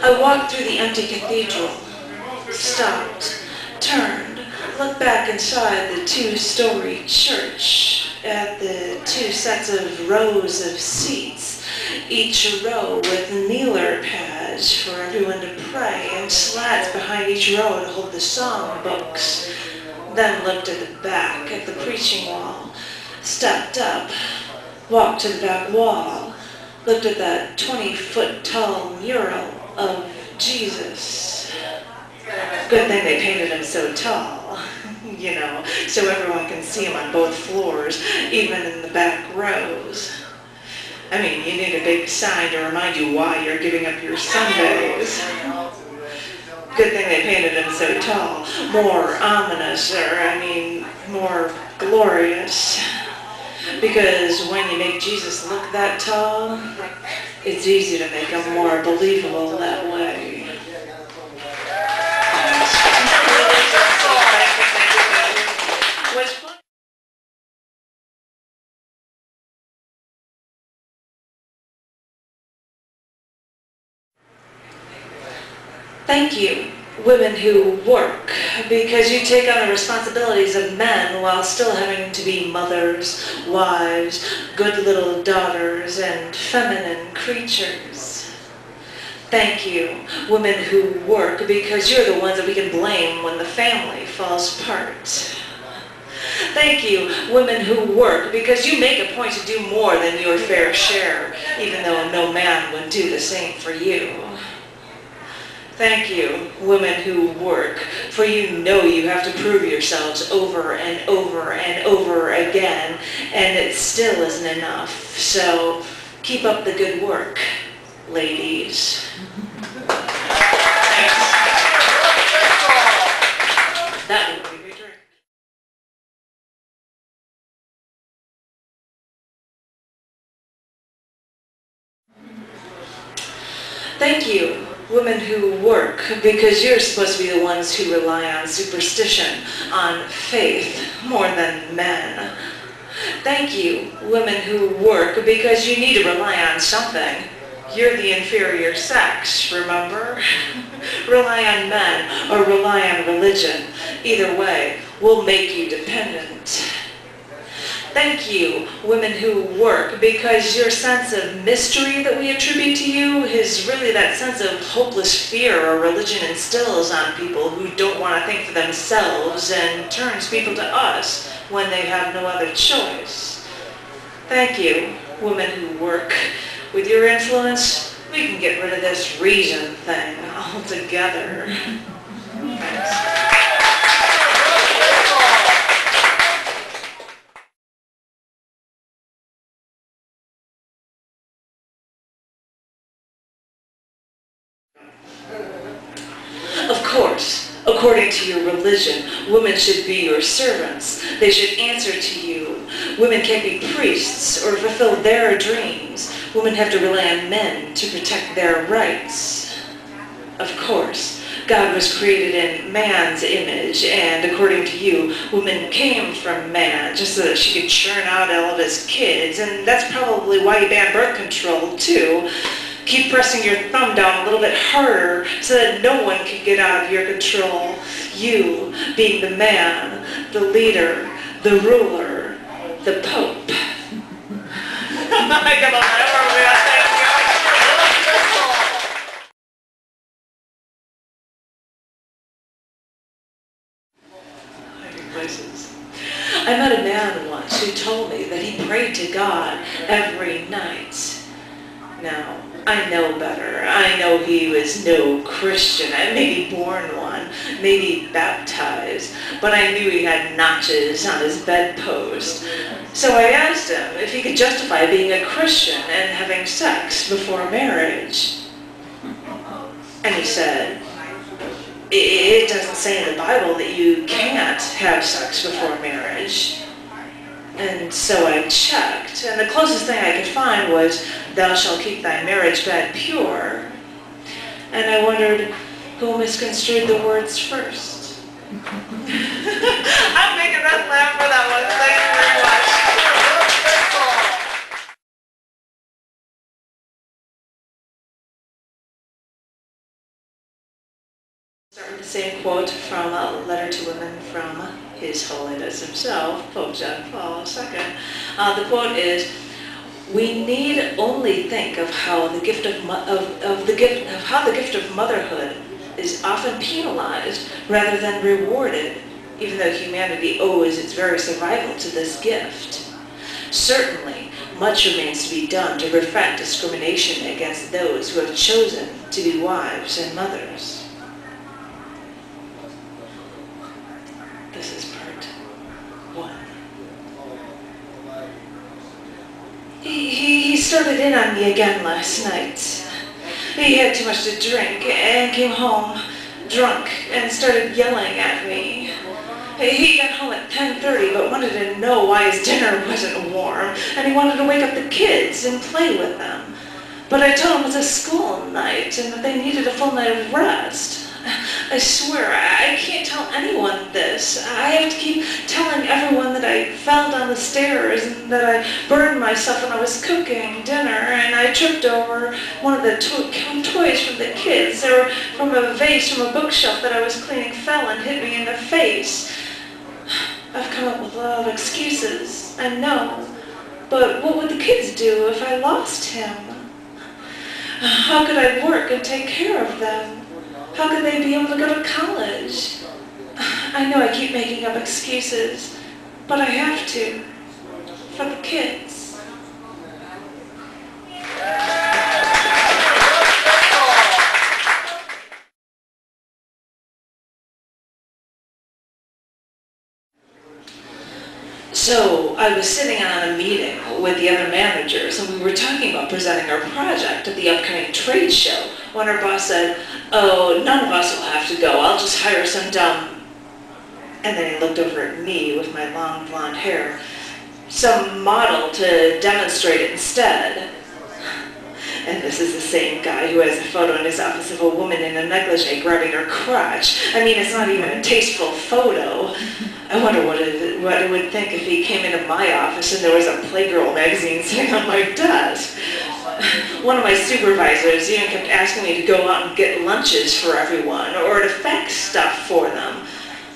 I walked through the empty cathedral, stopped, turned, looked back inside the two-story church at the two sets of rows of seats, each row with kneeler pads for everyone to pray and slats behind each row to hold the song books. Then looked at the back, at the preaching wall, stepped up, walked to the back wall, looked at that 20-foot-tall mural of Jesus. Good thing they painted him so tall, you know, so everyone can see him on both floors, even in the back rows. I mean, you need a big sign to remind you why you're giving up your Sundays. Good thing they painted him so tall, more ominous, more glorious. Because when you make Jesus look that tall, it's easy to make him more believable that way. Thank you, women who work, because you take on the responsibilities of men while still having to be mothers, wives, good little daughters, and feminine creatures. Thank you, women who work, because you're the ones that we can blame when the family falls apart. Thank you, women who work, because you make a point to do more than your fair share, even though no man would do the same for you. Thank you, women who work, for you know you have to prove yourselves over and over and over again, and it still isn't enough. So keep up the good work, ladies. Thanks. That would be a drink. Thank you, women who work, because you're supposed to be the ones who rely on superstition, on faith, more than men. Thank you, women who work, because you need to rely on something. You're the inferior sex, remember? Rely on men or rely on religion. Either way, we'll make you dependent. Thank you, women who work, because your sense of mystery that we attribute to you is really that sense of hopeless fear our religion instills on people who don't want to think for themselves and turns people to us when they have no other choice. Thank you, women who work. With your influence, we can get rid of this reason thing altogether. Thanks. Of course, according to your religion, women should be your servants. They should answer to you. Women can't be priests or fulfill their dreams. Women have to rely on men to protect their rights. Of course, God was created in man's image, and according to you, woman came from man just so that she could churn out all of his kids, and that's probably why you banned birth control, too. Keep pressing your thumb down a little bit harder so that no one can get out of your control. You being the man, the leader, the ruler, the Pope. Come on, places. I met a man once who told me that he prayed to God every night. Now, I know better. I know he was no Christian. Maybe born one, maybe baptized, but I knew he had notches on his bedpost. So I asked him if he could justify being a Christian and having sex before marriage. And he said, it doesn't say in the Bible that you can't have sex before marriage. And so I checked, and the closest thing I could find was, "Thou shalt keep thy marriage bed pure." And I wondered, who misconstrued the words first? I'm making us laugh for that one. Thank you very much. Start with the same quote from a letter to women from His Holiness himself, Pope John Paul II. The quote is, "We need only think of how the gift of motherhood is often penalized rather than rewarded, even though humanity owes its very survival to this gift. Certainly, much remains to be done to prevent discrimination against those who have chosen to be wives and mothers." This is part one. He started in on me again last night. He had too much to drink and came home drunk and started yelling at me. He got home at 10:30 but wanted to know why his dinner wasn't warm, and he wanted to wake up the kids and play with them. But I told him it was a school night and that they needed a full night of rest. I swear, I can't tell anyone this. I have to keep telling everyone that I fell down the stairs and that I burned myself when I was cooking dinner and I tripped over one of the toys from the kids. They were from a vase from a bookshelf that I was cleaning fell and hit me in the face. I've come up with a lot of excuses, I know, but what would the kids do if I lost him? How could I work and take care of them? How could they be able to go to college? I know I keep making up excuses, but I have to, for the kids. So I was sitting on a meeting with the other managers, and we were talking about presenting our project at the upcoming trade show, when our boss said, "Oh, none of us will have to go. I'll just hire some dumb," and then he looked over at me with my long blonde hair, "some model to demonstrate it instead." And this is the same guy who has a photo in his office of a woman in a negligee grabbing her crotch. I mean, it's not even a tasteful photo. I wonder what it would think if he came into my office and there was a Playgirl magazine sitting on my desk. One of my supervisors even kept asking me to go out and get lunches for everyone or to fax stuff for them.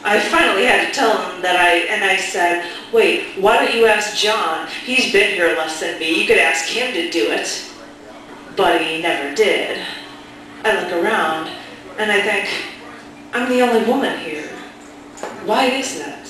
I finally had to tell him that I said, "Wait, why don't you ask John? He's been here less than me. You could ask him to do it." But he never did. I look around and I think, I'm the only woman here. Why is that?